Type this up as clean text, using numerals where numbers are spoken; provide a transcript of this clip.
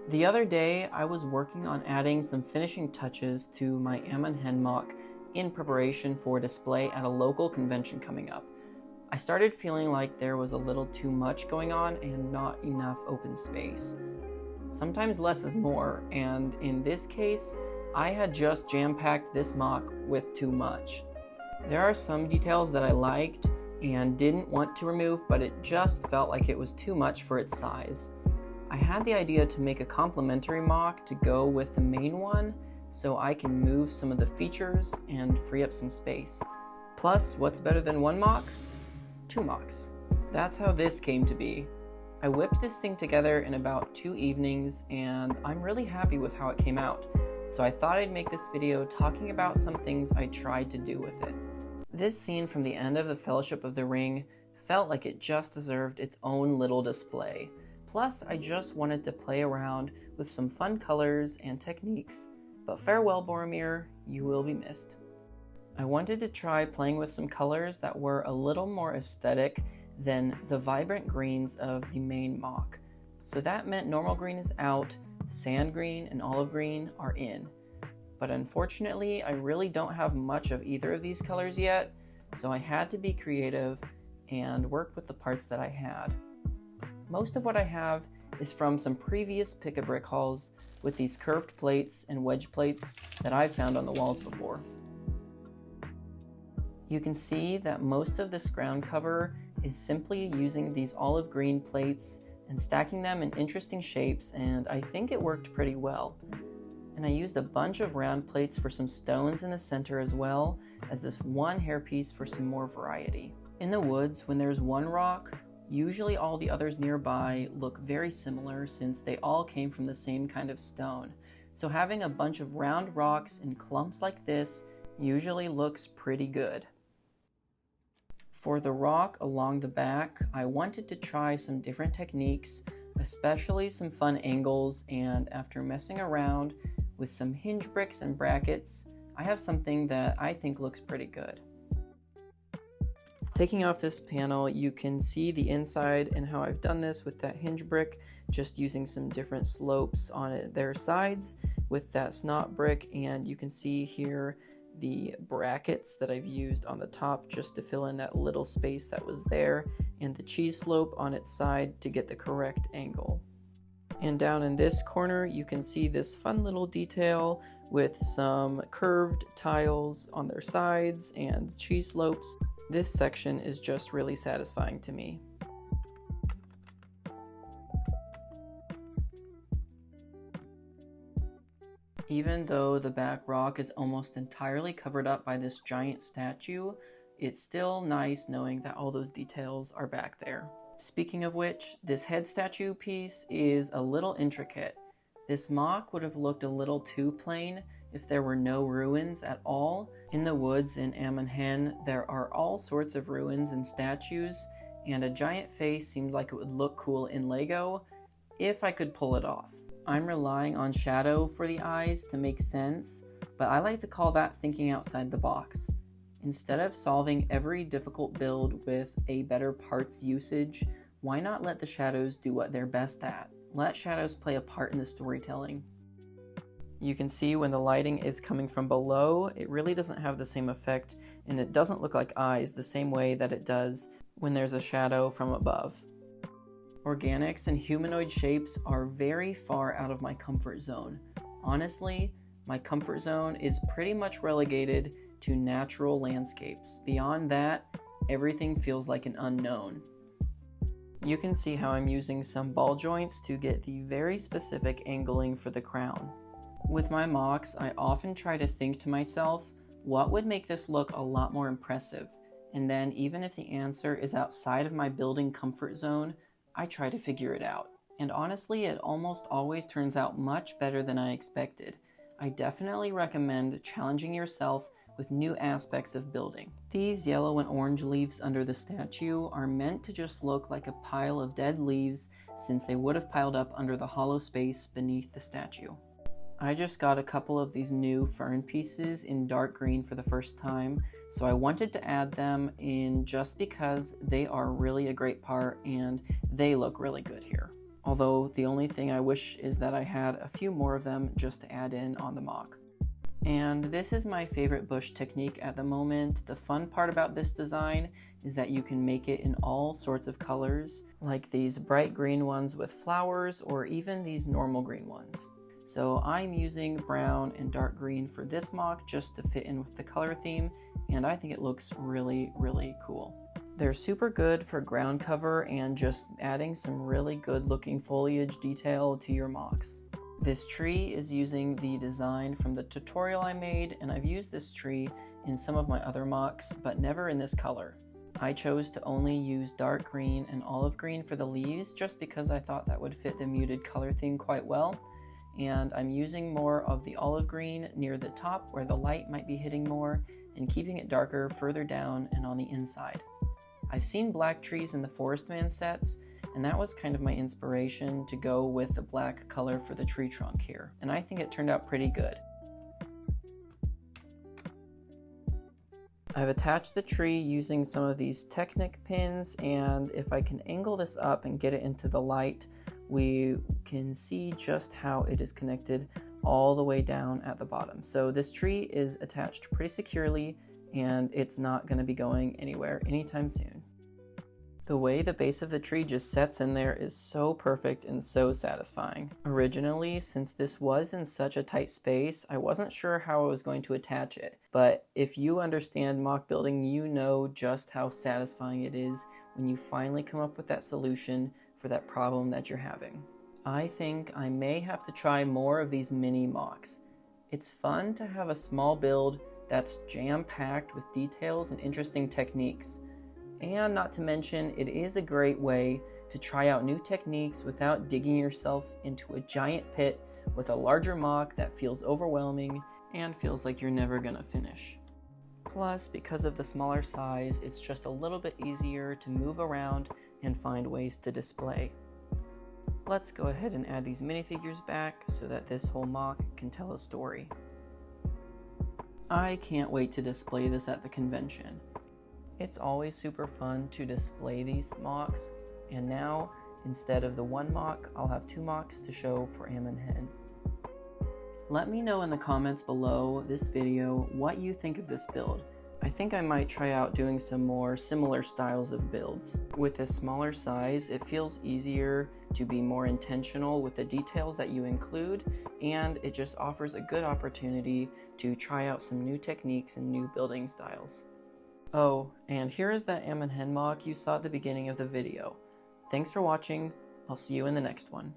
The other day, I was working on adding some finishing touches to my Amon Hen MOC in preparation for display at a local convention coming up. I started feeling like there was a little too much going on and not enough open space. Sometimes less is more, and in this case, I had just jam-packed this MOC with too much. There are some details that I liked and didn't want to remove, but it just felt like it was too much for its size. I had the idea to make a complementary MOC to go with the main one so I can move some of the features and free up some space. Plus, what's better than one MOC? Two MOCs. That's how this came to be. I whipped this thing together in about 2 evenings and I'm really happy with how it came out. So I thought I'd make this video talking about some things I tried to do with it. This scene from the end of the Fellowship of the Ring felt like it just deserved its own little display. Plus, I just wanted to play around with some fun colors and techniques, but farewell Boromir, you will be missed. I wanted to try playing with some colors that were a little more aesthetic than the vibrant greens of the main MOC. So that meant normal green is out, sand green and olive green are in. But unfortunately, I really don't have much of either of these colors yet, so I had to be creative and work with the parts that I had. Most of what I have is from some previous pick-a-brick hauls with these curved plates and wedge plates that I've found on the walls before. You can see that most of this ground cover is simply using these olive green plates and stacking them in interesting shapes, and I think it worked pretty well. And I used a bunch of round plates for some stones in the center as well as this one hairpiece for some more variety. In the woods, when there's one rock, usually all the others nearby look very similar since they all came from the same kind of stone. So having a bunch of round rocks in clumps like this usually looks pretty good. For the rock along the back, I wanted to try some different techniques, especially some fun angles, and after messing around with some hinge bricks and brackets, I have something that I think looks pretty good. Taking off this panel, you can see the inside and how I've done this with that hinge brick, just using some different slopes on their sides with that snot brick, and you can see here the brackets that I've used on the top just to fill in that little space that was there, and the cheese slope on its side to get the correct angle. And down in this corner, you can see this fun little detail with some curved tiles on their sides and cheese slopes. This section is just really satisfying to me. Even though the back rock is almost entirely covered up by this giant statue, it's still nice knowing that all those details are back there. Speaking of which, this head statue piece is a little intricate. This MOC would have looked a little too plain if there were no ruins at all. In the woods in Amon Hen, there are all sorts of ruins and statues, and a giant face seemed like it would look cool in LEGO if I could pull it off. I'm relying on shadow for the eyes to make sense, but I like to call that thinking outside the box. Instead of solving every difficult build with a better parts usage, why not let the shadows do what they're best at? Let shadows play a part in the storytelling. You can see when the lighting is coming from below, it really doesn't have the same effect, and it doesn't look like eyes the same way that it does when there's a shadow from above. Organics and humanoid shapes are very far out of my comfort zone. Honestly, my comfort zone is pretty much relegated to natural landscapes. Beyond that, everything feels like an unknown. You can see how I'm using some ball joints to get the very specific angling for the crown. With my MOCs, I often try to think to myself, what would make this look a lot more impressive? And then even if the answer is outside of my building comfort zone, I try to figure it out. And honestly, it almost always turns out much better than I expected. I definitely recommend challenging yourself with new aspects of building. These yellow and orange leaves under the statue are meant to just look like a pile of dead leaves since they would have piled up under the hollow space beneath the statue. I just got a couple of these new fern pieces in dark green for the first time, so I wanted to add them in just because they are really a great part and they look really good here. Although the only thing I wish is that I had a few more of them just to add in on the MOC. And this is my favorite bush technique at the moment. The fun part about this design is that you can make it in all sorts of colors, like these bright green ones with flowers or even these normal green ones. So I'm using brown and dark green for this MOC just to fit in with the color theme, and I think it looks really, really cool. They're super good for ground cover and just adding some really good looking foliage detail to your MOCs. This tree is using the design from the tutorial I made, and I've used this tree in some of my other MOCs, but never in this color. I chose to only use dark green and olive green for the leaves just because I thought that would fit the muted color theme quite well, and I'm using more of the olive green near the top where the light might be hitting more, and keeping it darker further down and on the inside. I've seen black trees in the Forest Man sets, and that was kind of my inspiration to go with the black color for the tree trunk here, and I think it turned out pretty good. I've attached the tree using some of these Technic pins, and if I can angle this up and get it into the light, we can see just how it is connected all the way down at the bottom. So this tree is attached pretty securely, and it's not going to be going anywhere anytime soon. The way the base of the tree just sets in there is so perfect and so satisfying. Originally, since this was in such a tight space, I wasn't sure how I was going to attach it, but if you understand MOC building, you know just how satisfying it is when you finally come up with that solution for that problem that you're having. I think I may have to try more of these mini MOCs. It's fun to have a small build that's jam-packed with details and interesting techniques. And not to mention, it is a great way to try out new techniques without digging yourself into a giant pit with a larger MOC that feels overwhelming and feels like you're never gonna finish. Plus, because of the smaller size, it's just a little bit easier to move around and find ways to display. Let's go ahead and add these minifigures back so that this whole MOC can tell a story. I can't wait to display this at the convention. It's always super fun to display these MOCs, and now, instead of the one MOC, I'll have two MOCs to show for Amon Hen. Let me know in the comments below this video what you think of this build. I think I might try out doing some more similar styles of builds. With a smaller size, it feels easier to be more intentional with the details that you include, and it just offers a good opportunity to try out some new techniques and new building styles. Oh, and here is that Amon Hen MOC you saw at the beginning of the video. Thanks for watching. I'll see you in the next one.